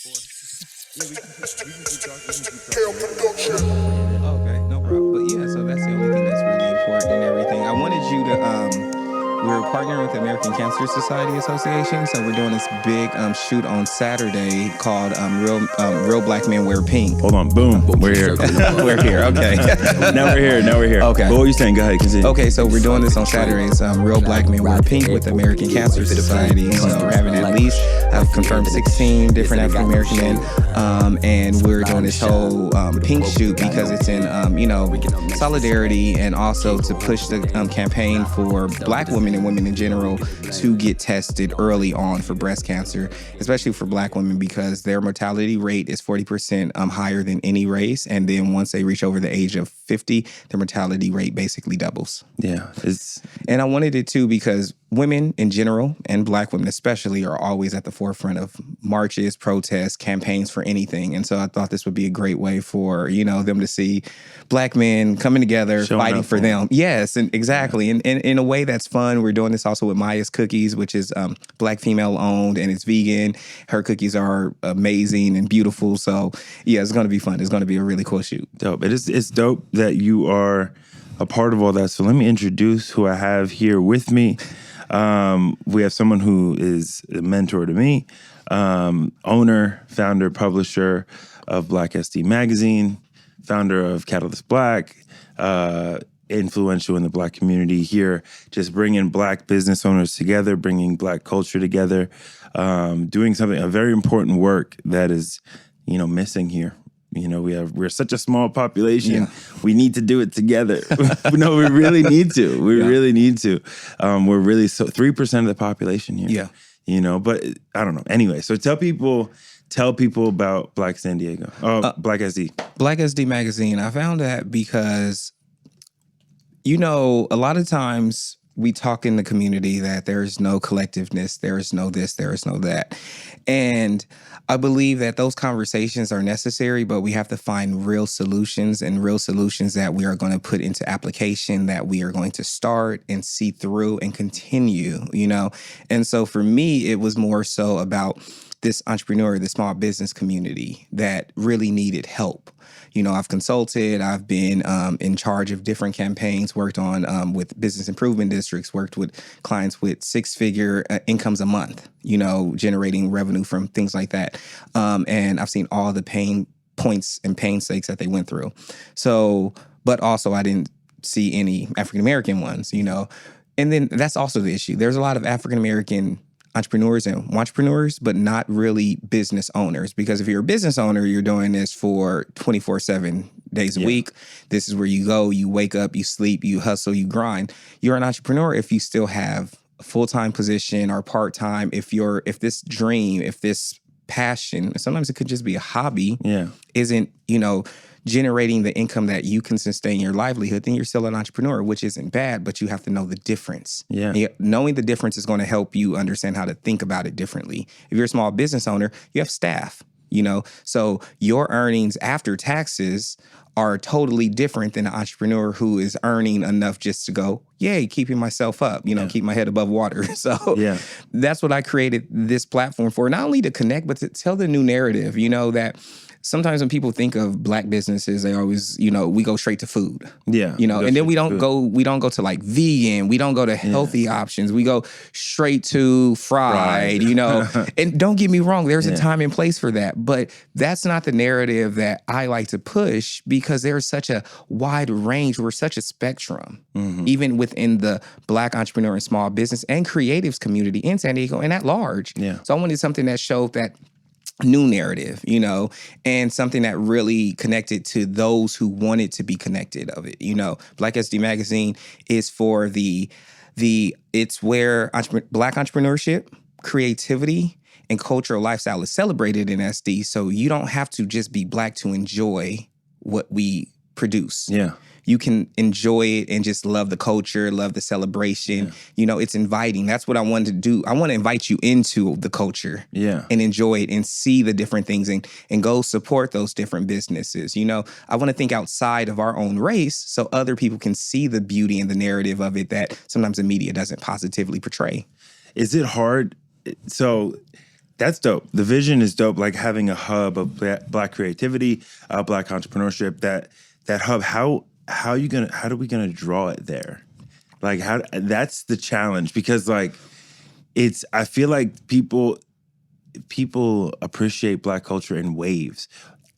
Yeah, okay, no problem. But yeah, so that's the only thing that's really important and everything. I wanted you to we're partnering with the American Cancer Society Association, so we're doing this big shoot on Saturday called Real Black Men Wear Pink. Hold on, boom, we're here. We're here, okay. Now we're here. Okay. But what were you saying? Go ahead, continue. Okay, so we're doing this on Saturday. It's Real Black Men Wear Pink with the American Cancer Society. So we're having at least, I've confirmed 16 different African American men, and we're doing this whole pink shoot because it's in, solidarity and also to push the campaign for Black women and women in general to get tested early on for breast cancer, especially for Black women because their mortality rate is 40% higher than any race. And then once they reach over the age of 50, their mortality rate basically doubles. Yeah. And I wanted it too because women in general and Black women especially are always at the forefront of marches, protests, campaigns for anything. And so I thought this would be a great way for, them to see Black men coming together, fighting for them. Yes, and exactly. Yeah. And in a way that's fun. We're doing this also with Maya's Cookies, which is Black female owned and it's vegan. Her cookies are amazing and beautiful. So yeah, it's going to be fun. It's going to be a really cool shoot. Dope. It's dope that you are a part of all that. So let me introduce who I have here with me. We have someone who is a mentor to me, owner, founder, publisher of Black SD Magazine, founder of Catalyst Black, influential in the Black community here, just bringing Black business owners together, bringing Black culture together, doing a very important work that is, missing here. We're such a small population. Yeah. We need to do it together. No, we really need to. We really need to. We're really 3% of the population here. Yeah. But I don't know. Anyway, so tell people about Black San Diego. Black SD. Black SD Magazine. I found that because, a lot of times we talk in the community that there's no collectiveness, there is no this, there is no that. And I believe that those conversations are necessary, but we have to find real solutions that we are going to put into application, that we are going to start and see through and continue, And so for me, it was more so about this entrepreneur, the small business community that really needed help. I've consulted, I've been in charge of different campaigns, worked on with business improvement districts, worked with clients with 6-figure incomes a month, generating revenue from things like that. And I've seen all the pain points and painstakes that they went through. So, but also I didn't see any African-American ones, And then that's also the issue. There's a lot of African-American entrepreneurs and entrepreneurs, but not really business owners. Because if you're a business owner, you're doing this for 24/7 days a week. This is where you go, you wake up, you sleep, you hustle, you grind. You're an entrepreneur if you still have a full-time position or part-time. If this dream, if this passion, sometimes it could just be a hobby, isn't, generating the income that you can sustain your livelihood, then you're still an entrepreneur, which isn't bad, but you have to know the difference. Yeah. Knowing the difference is going to help you understand how to think about it differently. If you're a small business owner, you have staff, so your earnings after taxes are totally different than an entrepreneur who is earning enough just to go, yay, keeping myself up, keep my head above water. So that's what I created this platform for, not only to connect, but to tell the new narrative, that sometimes when people think of Black businesses, they always, we go straight to food. Yeah. And then we don't go to like vegan. We don't go to healthy options. We go straight to fried. And don't get me wrong, there's a time and place for that. But that's not the narrative that I like to push because there's such a wide range. We're such a spectrum, even within the Black entrepreneur and small business and creatives community in San Diego and at large. Yeah. So I wanted something that showed that new narrative, and something that really connected to those who wanted to be connected of it. Black SD Magazine is for it's where Black entrepreneurship, creativity, and cultural lifestyle is celebrated in SD. So you don't have to just be Black to enjoy what we produce. Yeah. You can enjoy it and just love the culture, love the celebration. It's inviting. That's what I wanted to do. I want to invite you into the culture and enjoy it and see the different things and go support those different businesses. I want to think outside of our own race so other people can see the beauty and the narrative of it that sometimes the media doesn't positively portray. Is it hard? So That's dope. The vision is dope. Like having a hub of Black creativity, Black entrepreneurship. That hub. How are we gonna draw it there? Like that's the challenge because like I feel like people appreciate Black culture in waves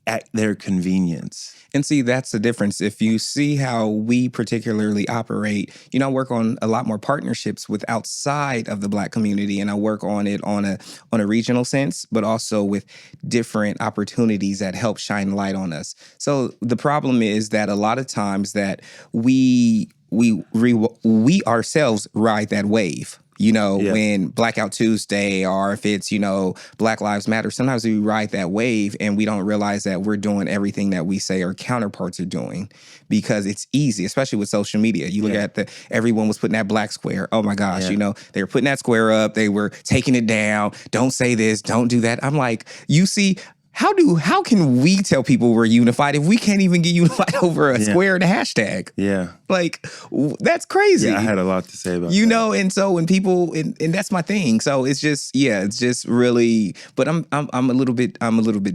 at their convenience. And see, that's the difference. If you see how we particularly operate, I work on a lot more partnerships with outside of the Black community, and I work on it on a regional sense, but also with different opportunities that help shine light on us. So the problem is that a lot of times that we ourselves ride that wave. When Blackout Tuesday or if it's, Black Lives Matter, sometimes we ride that wave and we don't realize that we're doing everything that we say our counterparts are doing because it's easy, especially with social media. You look at everyone was putting that Black square. Oh my gosh, they were putting that square up. They were taking it down. Don't say this, don't do that. I'm like, you see, how can we tell people we're unified if we can't even get unified over a square and a hashtag? Yeah. Like, that's crazy. Yeah, I had a lot to say about that. And so when people, and that's my thing. So it's just really, but I'm a little bit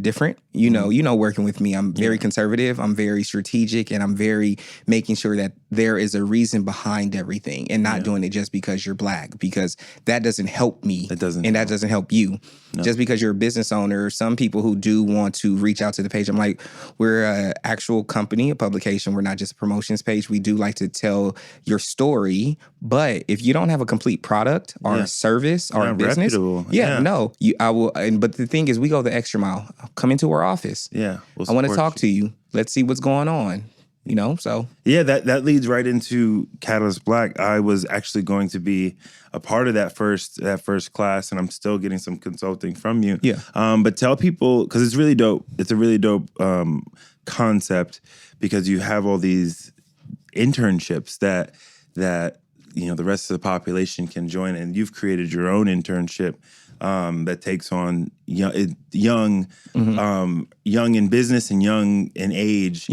different. Working with me, I'm very conservative. I'm very strategic, and I'm very making sure that there is a reason behind everything and not doing it just because you're Black, because that doesn't help me. That doesn't help you. No. Just because you're a business owner, some people who do want to reach out to the page, I'm like, we're an actual company, a publication. We're not just a promotions page. We do like to tell your story, but if you don't have a complete product or a service or a business, I will. But the thing is, we go the extra mile. Come into our office. Yeah, I want to talk to you. Let's see what's going on. So yeah, that leads right into Catalyst Black. I was actually going to be a part of that first class, and I'm still getting some consulting from you. Yeah. But tell people, because it's really dope. It's a really dope concept because you have all these internships that the rest of the population can join, and you've created your own internship that takes on young in business and young in age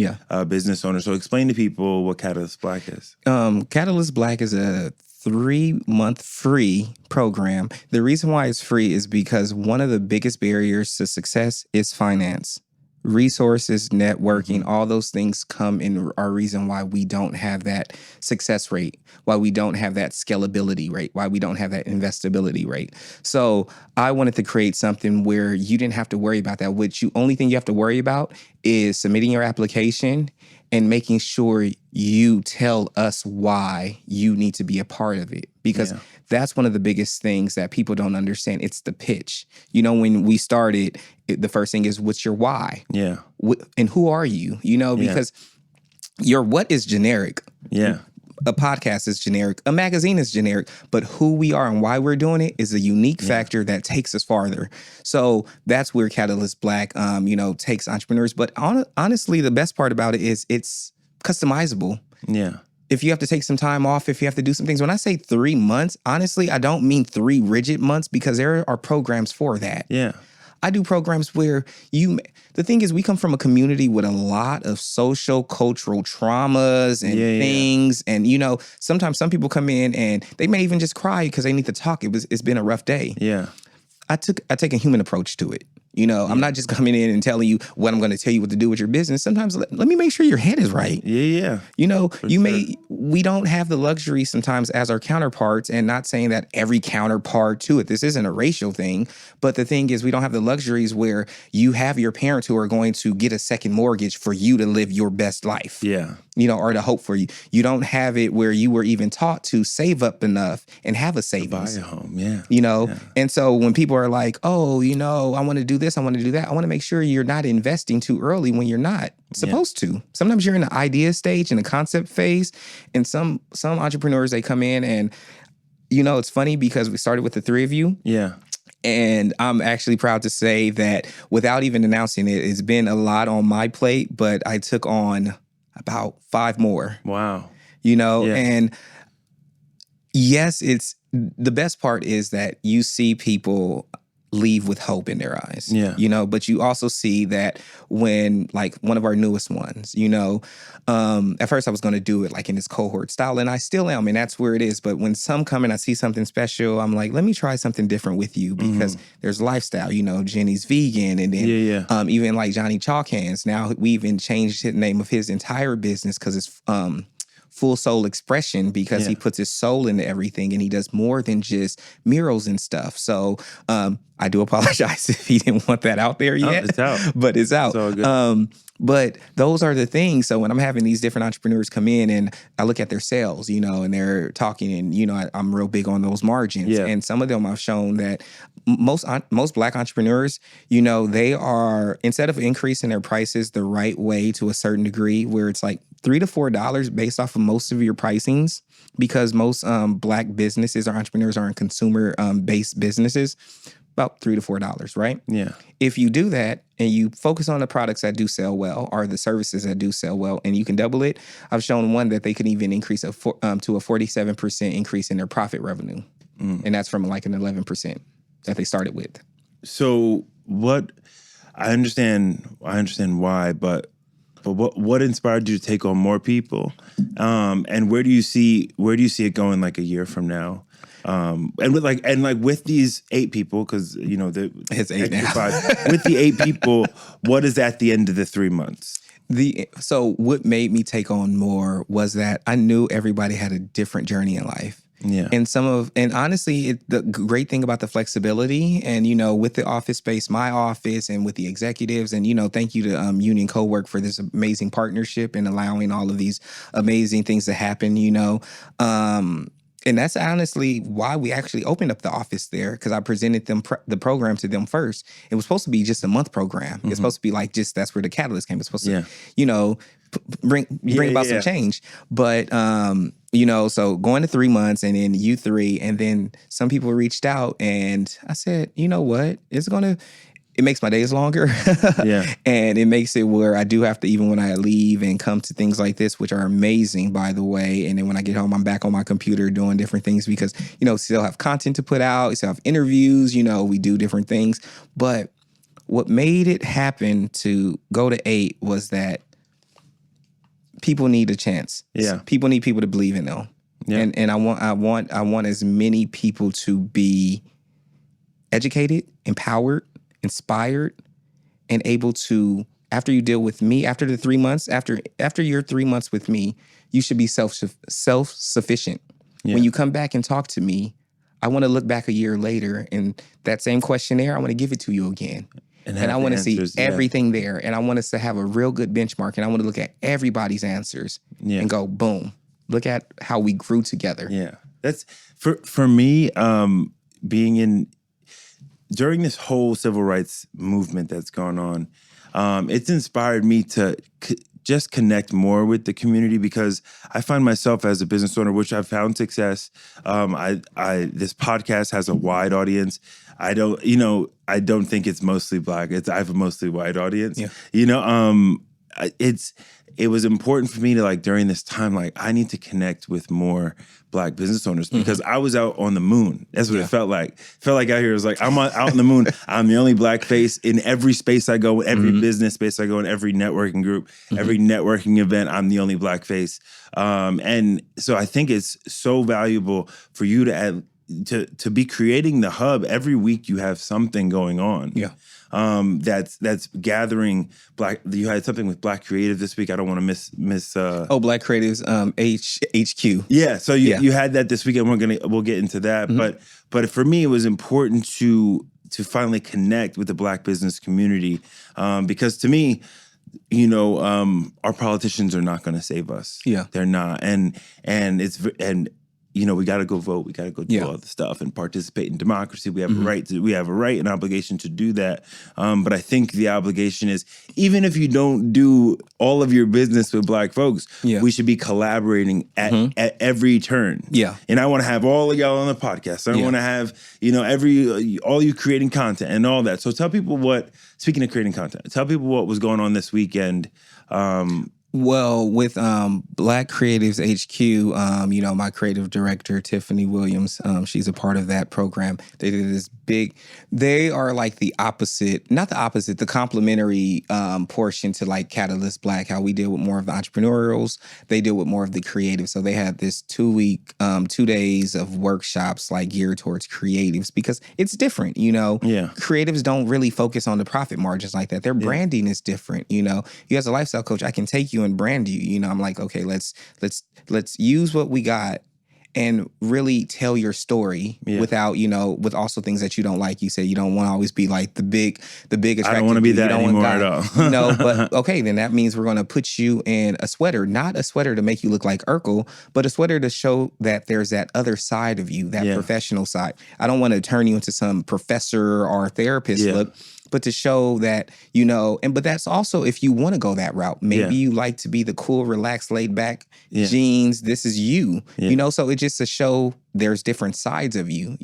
business owners. So explain to people what Catalyst Black is. Catalyst Black is a 3-month free program. The reason why it's free is because one of the biggest barriers to success is finance. Resources, networking, all those things come in our reason why we don't have that success rate, why we don't have that scalability rate, why we don't have that investability rate. So I wanted to create something where you didn't have to worry about that. Only thing you have to worry about is submitting your application and making sure you tell us why you need to be a part of it. Because that's one of the biggest things that people don't understand. It's the pitch. When we started, the first thing is, what's your why? Yeah. And who are you? Because your what is generic. Yeah. A podcast is generic. A magazine is generic. But who we are and why we're doing it is a unique factor that takes us farther. So that's where Catalyst Black, takes entrepreneurs. But honestly, the best part about it is it's customizable. Yeah. If you have to take some time off, if you have to do some things. When I say 3 months, honestly, I don't mean 3 rigid months, because there are programs for that. Yeah. I do programs where the thing is, we come from a community with a lot of social, cultural traumas and things. And, sometimes some people come in and they may even just cry because they need to talk. It's been a rough day. Yeah. I take a human approach to it. I'm not just coming in and telling you what I'm going to tell you what to do with your business. Sometimes let me make sure your head is right. Yeah. We don't have the luxury sometimes as our counterparts, and not saying that every counterpart to it. This isn't a racial thing, but the thing is, we don't have the luxuries where you have your parents who are going to get a second mortgage for you to live your best life. Yeah. Or to hope for you. You don't have it where you were even taught to save up enough and have a savings. To buy a home, yeah. And so when people are like, oh, I want to do this, I want to do that, I want to make sure you're not investing too early when you're not supposed to. Sometimes you're in the idea stage, in the concept phase, and some entrepreneurs, they come in and, it's funny because we started with the 3 of you. Yeah. And I'm actually proud to say that without even announcing it, it's been a lot on my plate, but I took on about 5 more. Wow. And yes, it's the best part is that you see people leave with hope in their eyes. Yeah. You know, but you also see that when like one of our newest ones, you know, at first I was going to do it like in this cohort style, and I still am, and that's where it is. But when some come and I see something special, I'm like, let me try something different with you, because there's lifestyle, you know, Jenny's vegan, and then even like Johnny Chalk Hands. Now we even changed the name of his entire business because it's Full Soul Expression, because he puts his soul into everything, and he does more than just murals and stuff. So I do apologize if he didn't want that out there yet. It's out. But it's out. It's all good. But those are the things. So when I'm having these different entrepreneurs come in and I look at their sales, you know, and they're talking, and, you know, I'm real big on those margins. Yeah. And some of them I've shown that most Black entrepreneurs, you know, they are, instead of increasing their prices the right way to a certain degree, where it's like $3 to $4 based off of most of your pricings, because most Black businesses or entrepreneurs are in consumer based businesses, about $3 to $4, right? Yeah. If you do that and you focus on the products that do sell well, or the services that do sell well, and you can double it, I've shown one that they can even increase to a 47% increase in their profit revenue. And that's from like an 11% that they started with. So what, I understand why, but what inspired you to take on more people? And where do you see it going like a year from now? And with these 8 people, because you know it's 8 now. 5, with the 8 people, what is at the end of the 3 months? So what made me take on more was that I knew everybody had a different journey in life. Yeah. And honestly, the great thing about the flexibility, and, you know, with the office space, my office, and with the executives, and, you know, thank you to Union Co-work for this amazing partnership and allowing all of these amazing things to happen, you know. And that's honestly why we actually opened up the office there, because I presented them the program to them first. It was supposed to be just a month program. It's supposed to be like that's where the catalyst came. It's supposed to, you know, bring about some change. But, you know, so going to 3 months, and then U3, and then some people reached out, and I said, you know what, it makes my days longer. And it makes it where I do have to, even when I leave and come to things like this, which are amazing, by the way. And then when I get home, I'm back on my computer doing different things, because, you know, still have content to put out, still have interviews, you know, we do different things. But what made it happen to go to 8 was that people need a chance. Yeah. People need people to believe in them. Yeah. And I want as many people to be educated, empowered, inspired, and able to, after you deal with me, after the 3 months, after your 3 months with me, you should be self-sufficient. When you come back and talk to me, I want to look back a year later, and that same questionnaire, I want to give it to you again. And I want to see everything there. And I want us to have a real good benchmark. And I want to look at everybody's answers and go, boom, look at how we grew together. Yeah. That's for me, being during this whole civil rights movement that's gone on, it's inspired me to just connect more with the community, because I find myself as a business owner, which I've found success. This podcast has a wide audience. I don't think it's mostly Black. I have a mostly white audience. Yeah. You know, it was important for me to, like, during this time, like, I need to connect with more Black business owners, because I was out on the moon. That's what it felt like. It felt like out here, it was like, I'm out on the moon. I'm the only Black face in every space I go, every business space I go, in every networking group, every networking event, I'm the only Black face. And so I think it's so valuable for you to be creating the hub. Every week you have something going on. Yeah. That's gathering Black. You had something with Black Creative this week. I don't want to miss. Black Creatives, HQ. Yeah. So you had that this weekend. We'll get into that. But for me, it was important to finally connect with the Black business community, because to me, you know, our politicians are not going to save us. Yeah, they're not. And you know, we got to go vote. We got to go do all the stuff and participate in democracy. We have a right and obligation to do that. But I think the obligation is, even if you don't do all of your business with Black folks, we should be collaborating at every turn. Yeah. And I want to have all of y'all on the podcast. I want to have, you know, all you creating content and all that. So tell people speaking of creating content, tell people what was going on this weekend. Well, with Black Creatives HQ, my creative director Tiffany Williams, she's a part of that program. They did this big. They are like the opposite, not the opposite, the complementary portion to like Catalyst Black. How we deal with more of the entrepreneurials, they deal with more of the creative. So they had this 2-week, 2 days of workshops like geared towards creatives because it's different. Yeah. Creatives don't really focus on the profit margins like that. Their branding is different. You as a lifestyle coach, I can take you and brand you. I'm like, okay, let's use what we got and really tell your story without, with also things that you don't like. You say you don't want to always be like the big attractive. I don't want to be that anymore at all. But okay, then that means we're going to put you in a sweater, not a sweater to make you look like Urkel, but a sweater to show that there's that other side of you, that professional side. I don't want to turn you into some professor or therapist look, but to show that, but that's also if you want to go that route. Maybe you like to be the cool, relaxed, laid back jeans. This is you, so it's just to show there's different sides of you,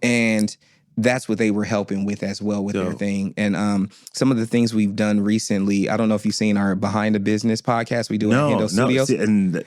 and that's what they were helping with as well with their thing. And some of the things we've done recently, I don't know if you've seen our Behind the Business podcast we do at Hendo Studios.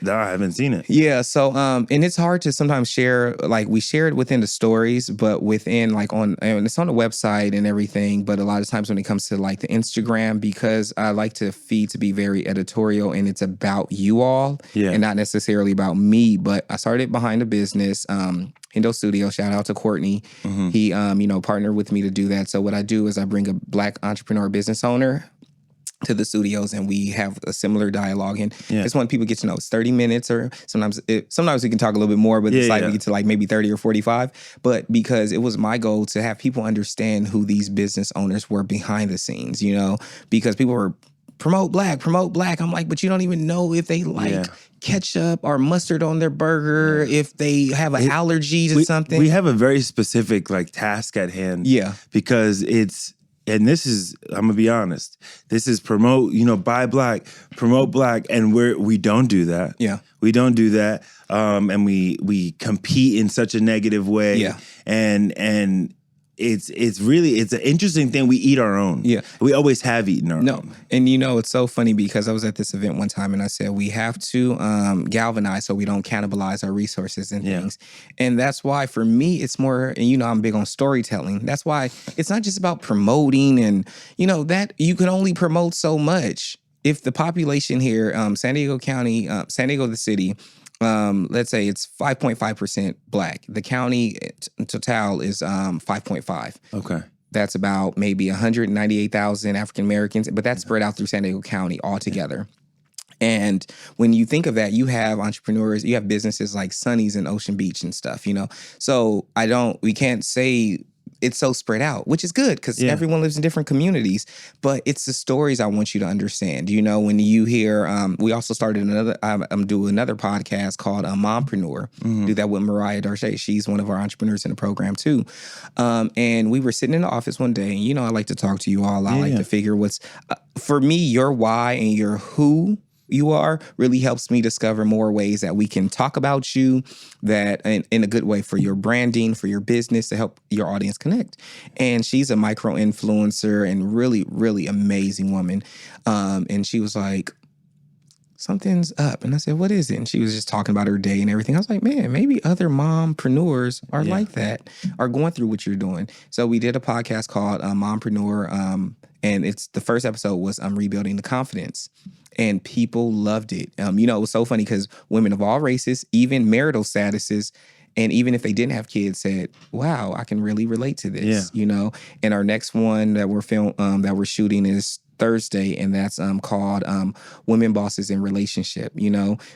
I haven't seen it. Yeah. So, and it's hard to sometimes share, like we share it within the stories, but within and it's on the website and everything. But a lot of times when it comes to like the Instagram, because I like to feed to be very editorial and it's about you all and not necessarily about me. But I started Behind the Business, Hendo Studio. Shout out to Courtney. Mm-hmm. He, partnered with me to do that. So what I do is I bring a Black entrepreneur business owner to the studios and we have a similar dialogue. And it's when people get to know it's 30 minutes or sometimes we can talk a little bit more, but we get to like maybe 30 or 45. But because it was my goal to have people understand who these business owners were behind the scenes, because people were promote black. I'm like, but you don't even know if they like ketchup or mustard on their burger, if they have an allergy to something. We have a very specific like task at hand. Yeah. Because and this is, I'm gonna be honest, this is promote, buy black, promote black, and we don't do that. Yeah. We don't do that. And we compete in such a negative way. Yeah. And it's an interesting thing. We eat our own. Yeah. We always have eaten our own. And it's so funny because I was at this event one time and I said, we have to galvanize so we don't cannibalize our resources and things. And that's why for me, it's more, and I'm big on storytelling. That's why it's not just about promoting and, that you can only promote so much. If the population here, San Diego County, San Diego, the city, let's say it's 5.5% black. The county total is 5.5. Okay. That's about maybe 198,000 African Americans, but that's spread out through San Diego County altogether. And when you think of that, you have entrepreneurs, you have businesses like Sunny's and Ocean Beach and stuff, So we can't say it's so spread out, which is good because everyone lives in different communities. But it's the stories I want you to understand. When you hear, we also started I'm doing another podcast called Mompreneur. Mm-hmm. Do that with Mariah Darche. She's one of our entrepreneurs in the program too. And we were sitting in the office one day, and I like to talk to you all. I like to figure what's for me, your why and your who you are really helps me discover more ways that we can talk about you that in a good way for your branding, for your business, to help your audience connect. And she's a micro influencer and really, really amazing woman. And she was like, something's up. And I said, what is it? And she was just talking about her day and everything. I was like, man, maybe other mompreneurs are like that, are going through what you're doing. So we did a podcast called Mompreneur. And it's the first episode was Rebuilding the Confidence. And people loved it. It was so funny because women of all races, even marital statuses, and even if they didn't have kids, said, wow, I can really relate to this, And our next one that we're shooting is Thursday, and that's called Women Bosses in Relationship,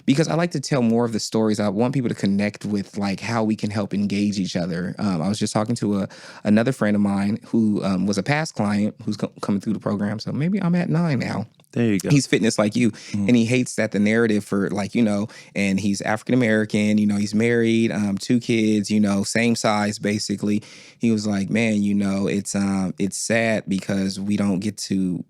because I like to tell more of the stories. I want people to connect with like how we can help engage each other. I was just talking to another friend of mine who was a past client who's coming through the program. So maybe I'm at 9 now. There you go. He's fitness like you. Mm-hmm. And he hates that the narrative for and he's African-American, he's married, 2 kids, same size basically. He was like, man, it's sad because we don't get to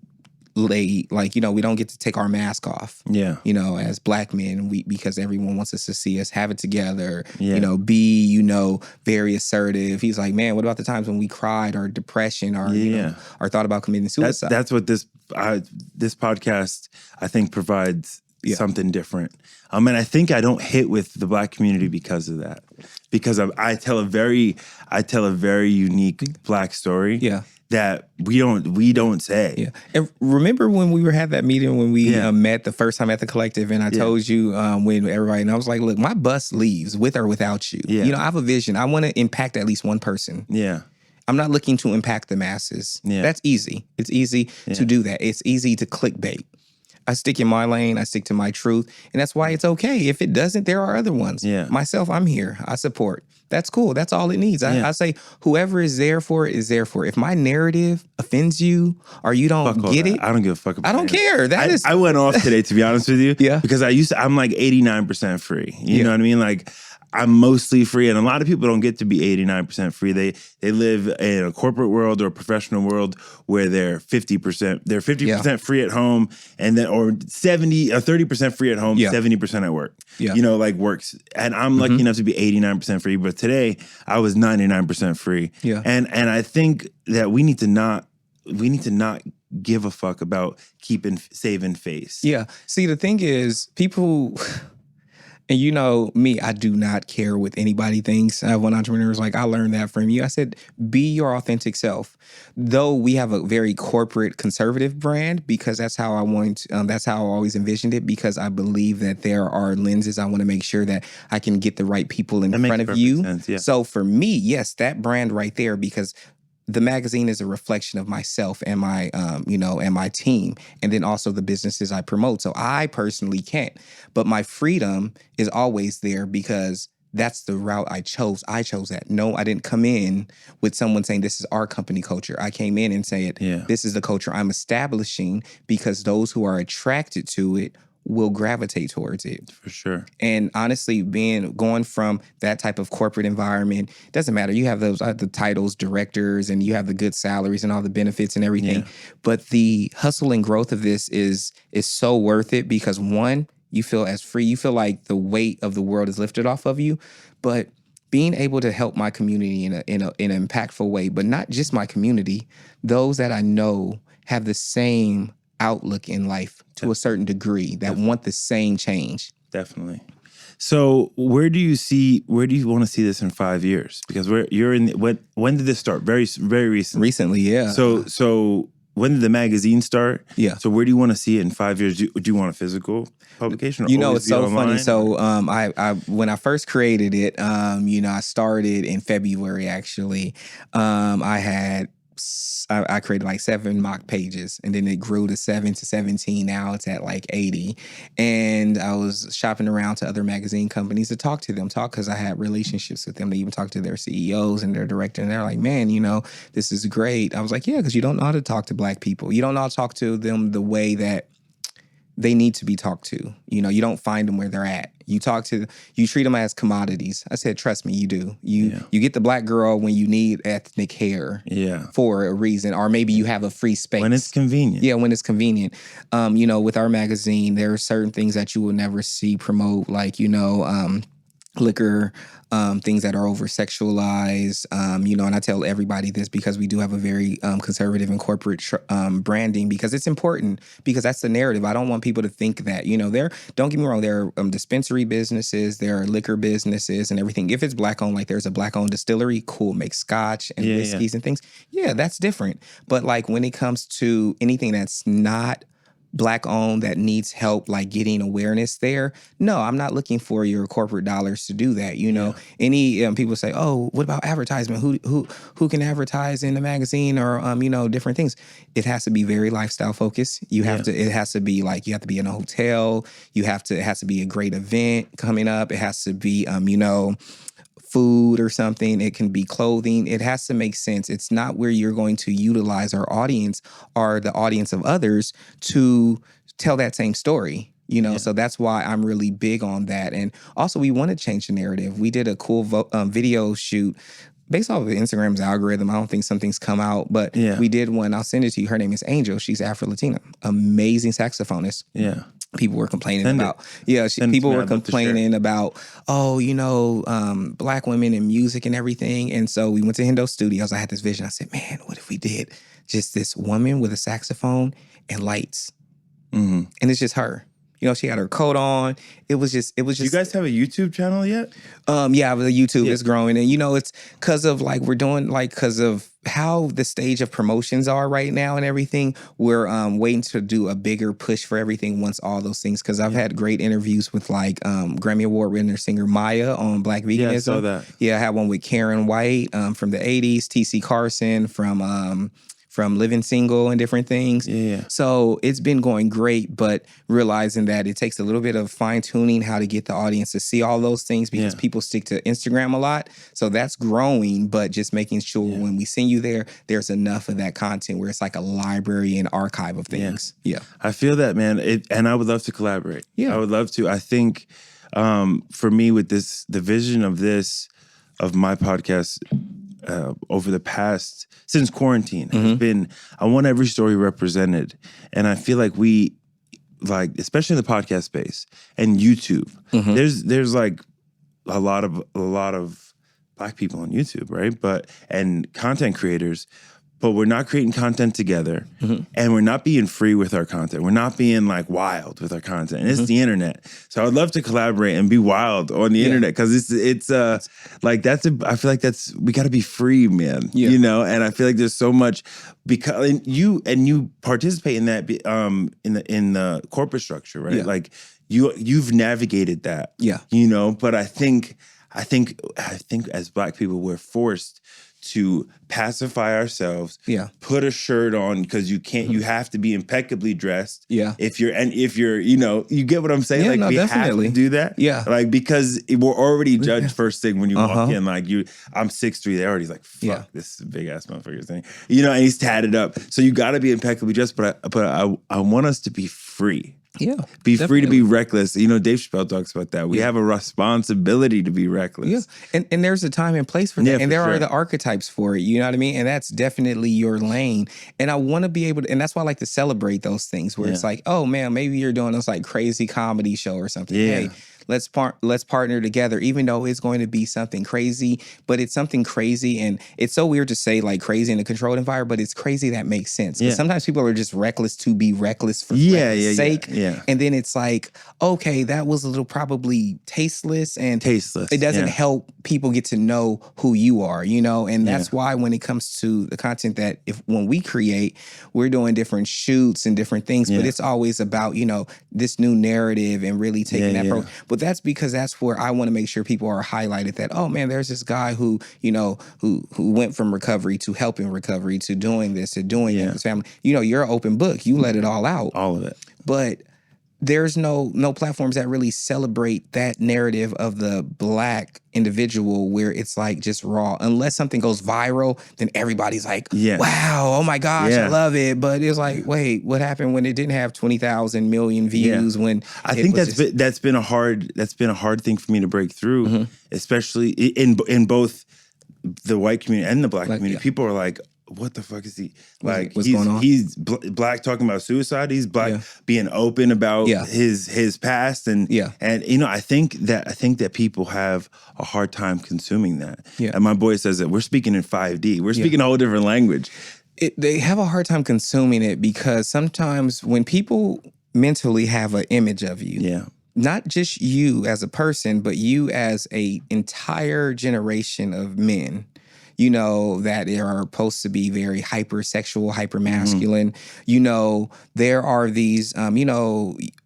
lay, like, you know, we don't get to take our mask off. Yeah. You know, as Black men, because everyone wants us to see us have it together, Yeah. you know, be, you know, very assertive. He's like, man, what about the times when we cried or depression or, you know, or thought about committing suicide? That's what this podcast, I think, provides something different. And I think I don't hit with the Black community because of that. Because I tell a very unique Black story. Yeah. That we don't say. Yeah. And remember when we had that meeting when we met the first time at the collective, and I told you when everybody, and I was like, look, my bus leaves with or without you. Yeah. You know, I have a vision. I want to impact at least one person. Yeah. I'm not looking to impact the masses. Yeah. That's easy. It's easy to do that. It's easy to clickbait. I stick in my lane. I stick to my truth. And that's why it's okay. If it doesn't, there are other ones. Yeah. Myself, I'm here. I support. That's cool. That's all it needs. I say whoever is there for it is there for it. If my narrative offends you or you don't get it, I don't give a fuck about it. I don't care. I went off today, to be honest with you. Yeah. Because I'm like 89% free. You know what I mean? Like, I'm mostly free, and a lot of people don't get to be 89% free. They live in a corporate world or a professional world where they're 50%. They're 50% free at home, and then or 30% free at home, 70% at work. Yeah. You know, like works. And I'm lucky enough to be 89% free, but today I was 99% free. Yeah. And I think that we need to not give a fuck about saving face. Yeah. See, the thing is, people. And you know me, I do not care what anybody thinks. One entrepreneur was like, I learned that from you. I said, be your authentic self. Though we have a very corporate conservative brand, because that's how that's how I always envisioned it, because I believe that there are lenses. I want to make sure that I can get the right people in front of you. Sense, yeah. So for me, yes, that brand right there, because the magazine is a reflection of myself and my, and my team, and then also the businesses I promote. So I personally can't, but my freedom is always there because that's the route I chose. I chose that. No, I didn't come in with someone saying this is our company culture. I came in and said, this is the culture I'm establishing, because those who are attracted to it will gravitate towards it. For sure. And honestly, going from that type of corporate environment, doesn't matter. You have those the titles, directors, and you have the good salaries and all the benefits and everything. Yeah. But the hustle and growth of this is so worth it, because one, you feel as free. You feel like the weight of the world is lifted off of you. But being able to help my community in an impactful way, but not just my community, those that I know have the same outlook in life to a certain degree, that want the same change. Definitely. So where do you want to see this in 5 years? Because when did this start? Very, very recently. Recently, yeah. So when did the magazine start? Yeah. So where do you want to see it in 5 years? Do you want a physical publication? Or it's so online? funny. So I when I first created it, I started in February actually. I created like 7 mock pages, and then it grew to 7 to 17. Now it's at like 80. And I was shopping around to other magazine companies to talk to them, because I had relationships with them. They even talked to their CEOs and their director, and they're like, man, this is great. I was like, yeah, because you don't know how to talk to Black people. You don't know how to talk to them the way that they need to be talked to. You don't find them where they're at. You treat them as commodities. I said, trust me, you do. You get the Black girl when you need ethnic hair for a reason, or maybe you have a free space. When it's convenient. Yeah, when it's convenient. With our magazine, there are certain things that you will never see promote, like, liquor, things that are over sexualized, and I tell everybody this because we do have a very conservative and corporate branding, because it's important, because that's the narrative. I don't want people to think that, don't get me wrong, there are dispensary businesses, there are liquor businesses and everything. If it's Black owned, like there's a Black owned distillery, cool, make scotch and whiskeys and things. Yeah, that's different. But like when it comes to anything that's not Black owned, that needs help, like getting awareness there. No, I'm not looking for your corporate dollars to do that. Any people say, oh, what about advertisement? Who can advertise in the magazine or different things? It has to be very lifestyle focused. It has to be like, you have to be in a hotel. It has to be a great event coming up. It has to be food or something. It can be clothing. It has to make sense. It's not where you're going to utilize our audience or the audience of others to tell that same story. So that's why I'm really big on that. And also, we want to change the narrative. We did a cool video shoot based off of Instagram's algorithm, I don't think something's come out, but Yeah. we did one. I'll send it to you. Her name is Angel. She's Afro-Latina. Amazing saxophonist. Yeah. People were complaining Send it. about, yeah, Send it to people me. were I'd love to share. complaining about, oh, Black women in music and everything. And so we went to Hendo Studios. I had this vision. I said, man, what if we did just this woman with a saxophone and lights? Mm-hmm. And it's just her. She had her coat on. It was just. Do you guys have a YouTube channel yet? Yeah, the YouTube Yeah. is growing, and it's because of because of how the stage of promotions are right now and everything. We're waiting to do a bigger push for everything once all those things. Because I've had great interviews with Grammy Award winner singer Maya on Black Veganism. Yeah, I saw that. Yeah, I had one with Karen White from the '80s, TC Carson from Living Single and different things. Yeah. So it's been going great, but realizing that it takes a little bit of fine tuning how to get the audience to see all those things because people stick to Instagram a lot. So that's growing, but just making sure when we send you there, there's enough of that content where it's like a library and archive of things. Yeah. I feel that, man. And I would love to collaborate. Yeah. I would love to. I think for me with the vision of my podcast over the past, since quarantine, has been, I want every story represented. And I feel like we, especially in the podcast space and YouTube, there's like a lot of Black people on YouTube, right? And content creators, but we're not creating content together, and we're not being free with our content. We're not being wild with our content. And it's the internet. So I would love to collaborate and be wild on the internet because it's I feel like we got to be free, man. Yeah. And I feel like there's so much because you participate in that in the corporate structure, right? Yeah. Like you've navigated that. Yeah. But I think as Black people we're forced to pacify ourselves, put a shirt on because you can't, you have to be impeccably dressed. Yeah. If you're, you get what I'm saying? Yeah, no, we definitely. have to do that. Yeah. Because we're already judged first thing when you walk in, I'm 6'3", they're already like, fuck, this is a big ass motherfucker thing. And he's tatted up. So you gotta be impeccably dressed, but I want us to be free. Yeah. Be free to be reckless. Dave Chappelle talks about that. We have a responsibility to be reckless. Yeah. And there's a time and place for that. Yeah, and there for are sure. the archetypes for it. You know what I mean? And that's definitely your lane. And I want to be able to, and that's why I like to celebrate those things where it's like, oh man, maybe you're doing this crazy comedy show or something. Yeah. Hey, let's partner together, even though it's going to be something crazy, but it's something crazy. And it's so weird to say crazy in a controlled environment, but it's crazy that makes sense. Because sometimes people are just reckless to be reckless for sake. Yeah. And then it's like, okay, that was a little probably tasteless and it doesn't help people get to know who you are, and that's why when it comes to the content that when we create, we're doing different shoots and different things, but it's always about, this new narrative and really taking that approach. But that's because that's where I want to make sure people are highlighted that, oh man, there's this guy who went from recovery to helping recovery to doing this to doing it with his family. You're an open book. You let it all out. All of it. But there's no platforms that really celebrate that narrative of the Black individual where it's just raw. Unless something goes viral, then everybody's like, wow, oh my gosh, I love it. But it's like, wait, what happened when it didn't have 20,000 million views? When I think that's been a hard thing for me to break through, especially in both the white community and the Black community. Yeah. People are like, what the fuck is he what's going on? He's Black talking about suicide. He's Black being open about his past and I think that people have a hard time consuming that. Yeah. And my boy says that we're speaking in 5D. We're speaking a whole different language. They have a hard time consuming it because sometimes when people mentally have an image of you, not just you as a person, but you as a entire generation of men, that they are supposed to be very hypersexual, hypermasculine. There are these,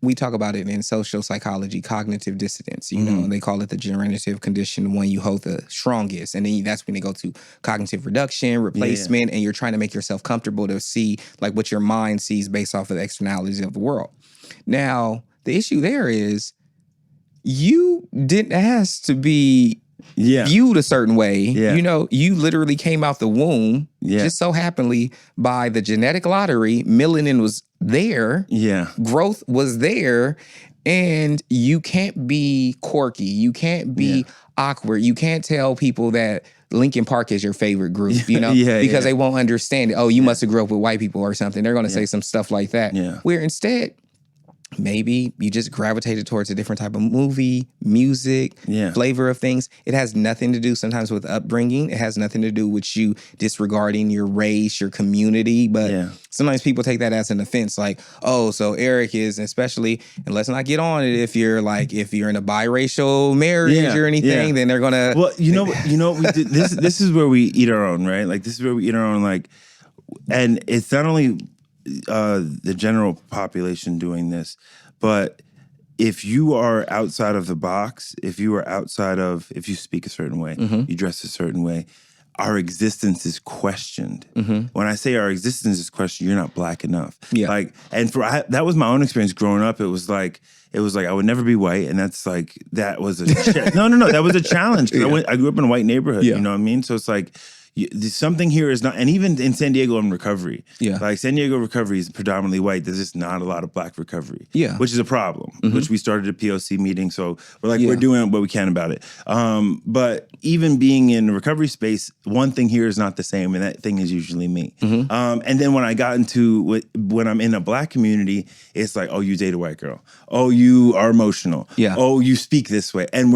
we talk about it in social psychology, cognitive dissonance, and they call it the generative condition when you hold the strongest. And then that's when they go to cognitive reduction, replacement, and you're trying to make yourself comfortable to see what your mind sees based off of the externalities of the world. Now, the issue there is you didn't ask to be viewed a certain way. You literally came out the womb just so happenly by the genetic lottery. Melanin was there. Growth was there. And you can't be quirky. You can't be awkward. You can't tell people that Linkin Park is your favorite group, you know, Yeah, because yeah. they won't understand it. Oh, you must have grew up with white people or something. They're going to say some stuff like that. Yeah. Where instead, maybe you just gravitated towards a different type of movie, music, Yeah. flavor of things. It has nothing to do sometimes with upbringing. It has nothing to do with you disregarding your race, your community. But Yeah. sometimes people take that as an offense, like, oh, so Eric is, especially, and let's not get on it if you're in a biracial marriage Yeah, or anything, yeah. then they're gonna. Well, you know what we did. This is where we eat our own, right? Like this is where we eat our own. Like, and it's not only the general population doing this, but if you are outside of the box, if you speak a certain way, you dress a certain way, our existence is questioned. When I say our existence is questioned, you're not black enough. Yeah. Like, and that was my own experience growing up. It was like I would never be white, and that's like that was a no, that was a challenge. 'Cause I grew up in a white neighborhood. Yeah. You know what I mean? So it's like. Something here is not, and even in San Diego, I'm recovery. Yeah. Like San Diego recovery is predominantly white. There's just not a lot of black recovery. Yeah. Which is a problem, which we started a POC meeting. So we're like, we're doing what we can about it. But even being in the recovery space, one thing here is not the same, and that thing is usually me. And then when I got into when I'm in a black community, it's like, oh, you date a white girl. Oh, you are emotional. Yeah. Oh, you speak this way. And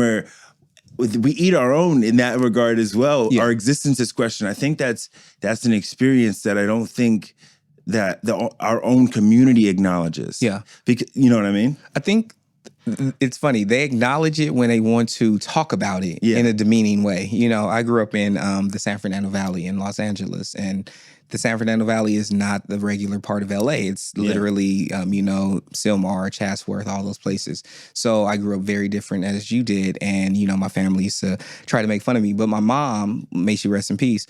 we eat our own in that regard as well. Yeah. Our existence is questioned. I think that's an experience that I don't think that our own community acknowledges. Yeah. Because, you know what I mean? I think it's funny. They acknowledge it when they want to talk about it in a demeaning way. You know, I grew up in the San Fernando Valley in Los Angeles, and the San Fernando Valley is not the regular part of LA. It's literally, Sylmar, Chatsworth, all those places. So I grew up very different as you did. And, my family used to try to make fun of me. But my mom, may she rest in peace,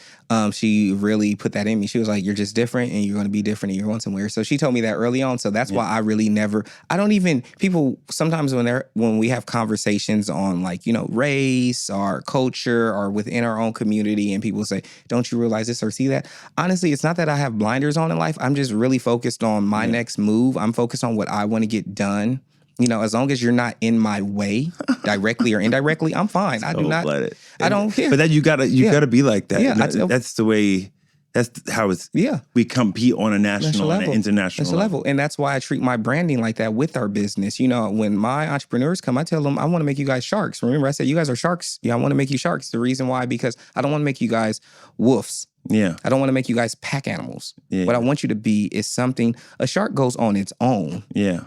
she really put that in me. She was like, you're just different and you're going to be different and you're going somewhere. So she told me that early on. So that's why I really people sometimes when we have conversations on race or culture or within our own community and people say, don't you realize this or see that? Honestly, it's not that I have blinders on in life. I'm just really focused on my next move. I'm focused on what I want to get done. As long as you're not in my way, directly or indirectly, I'm fine. I do not. I don't care. But then you gotta be like that. Yeah, that's the way. That's how it's. Yeah, we compete on a national and an international level, and that's why I treat my branding like that with our business. When my entrepreneurs come, I tell them I want to make you guys sharks. Remember, I said you guys are sharks. Yeah, I want to make you sharks. The reason why, because I don't want to make you guys wolves. Yeah. I don't want to make you guys pack animals. Yeah. What I want you to be is something. A shark goes on its own. Yeah.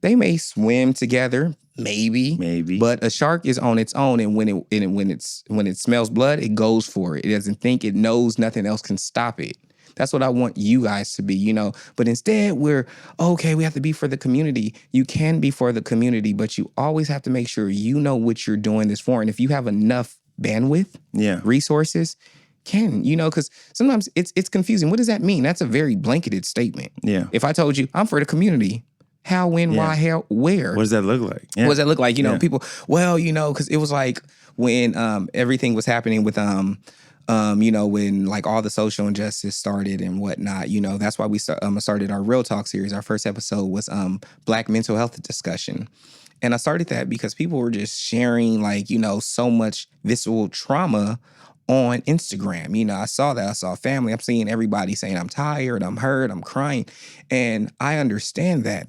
They may swim together, maybe, but a shark is on its own, and when it smells blood, it goes for it. It doesn't think. It knows nothing else can stop it. That's what I want you guys to be, But instead, we're okay. We have to be for the community. You can be for the community, but you always have to make sure you know what you're doing this for, and if you have enough bandwidth, resources. Because sometimes it's confusing. What does that mean? That's a very blanketed statement. Yeah. If I told you I'm for the community, how, when, why, how, where? What does that look like? Yeah. What does that look like? People, because it was like when everything was happening with when all the social injustice started and whatnot, that's why we started our Real Talk series. Our first episode was Black mental health discussion. And I started that because people were just sharing so much visceral trauma on Instagram. I saw that. I saw family. I'm seeing everybody saying, I'm tired, I'm hurt, I'm crying. And I understand that.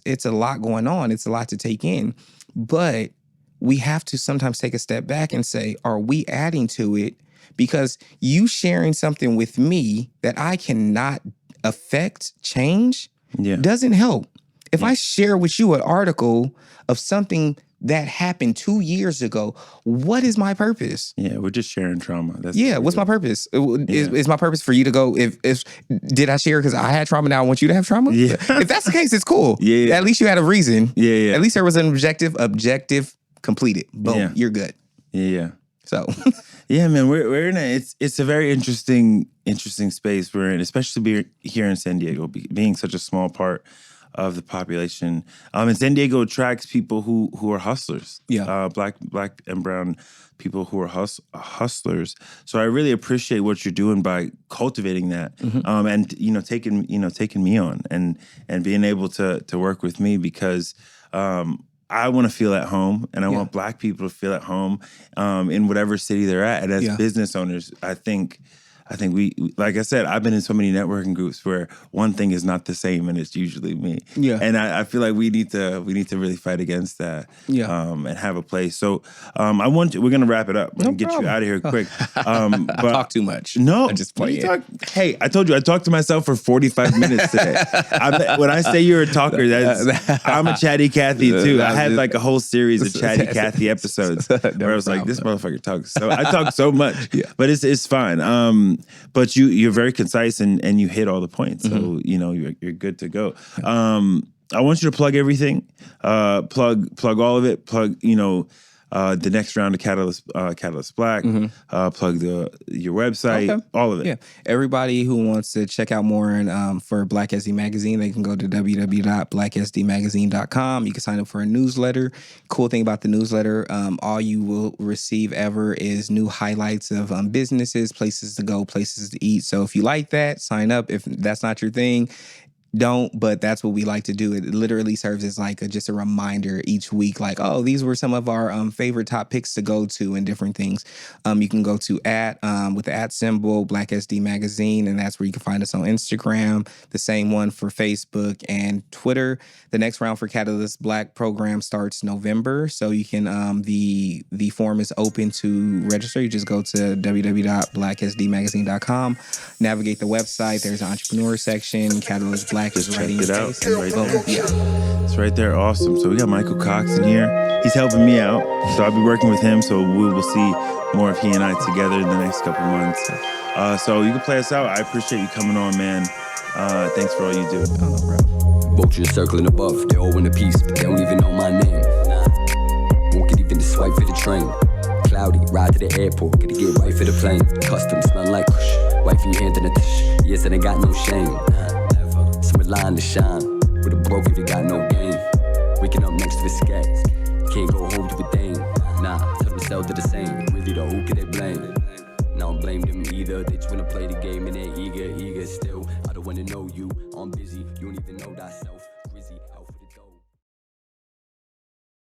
It's a lot going on. It's a lot to take in. But we have to sometimes take a step back and say, are we adding to it? Because you sharing something with me that I cannot affect, change, doesn't help. If I share with you an article of something that happened 2 years ago, what is my purpose? Yeah, we're just sharing trauma. What's my purpose? Is my purpose for you to go, if did I share because I had trauma, now I want you to have trauma? Yeah. If that's the case, it's cool. Yeah. At least you had a reason. Yeah. At least there was an objective completed. Boom, you're good. Yeah. So yeah, man, we're in it's a very interesting space we're in, especially here in San Diego, being such a small part of the population. And San Diego attracts people who are hustlers. Yeah. Black and brown people who are hustlers. So I really appreciate what you're doing by cultivating that. And taking me on and being able to work with me, because I want to feel at home, and I want Black people to feel at home in whatever city they're at. And as business owners, I think we, like I said, I've been in so many networking groups where one thing is not the same, and it's usually me. Yeah. And I feel like we need to really fight against that. Yeah. And have a place. So we're gonna wrap it up. We're gonna get you out of here quick. I talk too much. No, I just play it. Hey, I told you I talked to myself for 45 minutes today. When I say you're a talker, I'm a chatty Cathy too. I had like a whole series of chatty Cathy episodes where I was like, this motherfucker talks. So I talk so much, but it's fine. But you're very concise and you hit all the points. So, you're good to go. I want you to plug everything, plug all of it, plug, the next round of Catalyst Black, plug your website, all of it. Yeah. Everybody who wants to check out more for Black SD Magazine, they can go to www.blacksdmagazine.com. You can sign up for a newsletter. Cool thing about the newsletter, all you will receive ever is new highlights of businesses, places to go, places to eat. So if you like that, sign up. If that's not your thing, don't, but that's what we like to do. It literally serves as like just a reminder each week, like, oh, these were some of our favorite top picks to go to and different things. You can go to with the @ Black SD Magazine, and that's where you can find us on Instagram. The same one for Facebook and Twitter. The next round for Catalyst Black program starts November, so you can the form is open to register. You just go to www.blacksdmagazine.com, navigate the website. There's an entrepreneur section. Catalyst Black is right it out. It's right there. Yeah. It's right there. Awesome. So we got Michael Cox in here. He's helping me out. So I'll be working with him. So we will see more of he and I together in the next couple months. So you can play us out. I appreciate you coming on, man. Thanks for all you do. Oh, bro. Vultures circling above. They're all in a piece, but they don't even know my name. Won't get even to swipe for the train. Cloudy, ride to the airport, gotta get right for the plane. Custom, smell like kush. Wifey hand in a tish. Yes, and I got no shame. Some line to shine. With a broke if you got no game. Waking up next to a scat. Can't go home to a dame. Nah, tell themselves they're the same. Really though, who can they blame? I don't blame them either. They just wanna play the game and they're eager still. I don't wanna know you. I'm busy, you don't even know thyself.